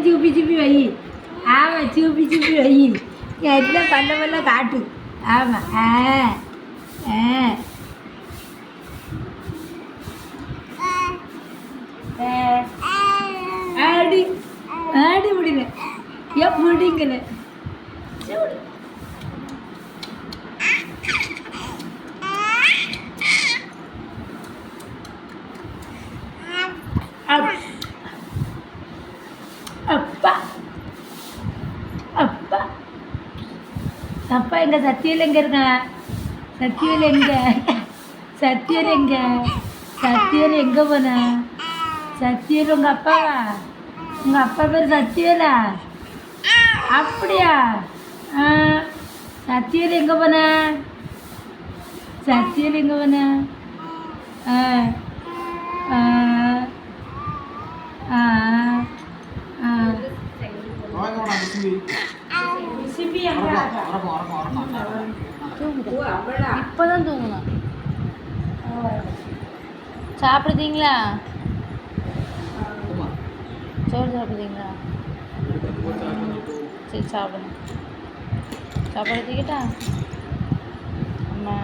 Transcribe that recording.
சூப்பி சூப்பி வை. ஆமாம், சூப்பி சூப்பி வை. எல்லாம் பல்ல பல்ல காட்டு. ஆமாம். ஆடி ஆடி முடியல. ஏன் முடிங்கல? அப்பா அப்பா அப்பா எங்க சத்தியல் எங்க இருக்க? சத்தியல் எங்க? சத்தியல் எங்க? சத்தியல் எங்க போன? சத்தியல் உங்க அப்பாவா? உங்க அப்பா பேர் சத்தியலா? அப்படியா? சத்தியல் எங்க போன? சத்தியல் எங்க போன? இப்போதான் தூங்கணும். சாப்பிடுதீங்களா? சோறு சாப்பிடுதீங்களா? சரி சாப்பிடுங்க. சாப்பாடு தூக்கிட்டா அம்மா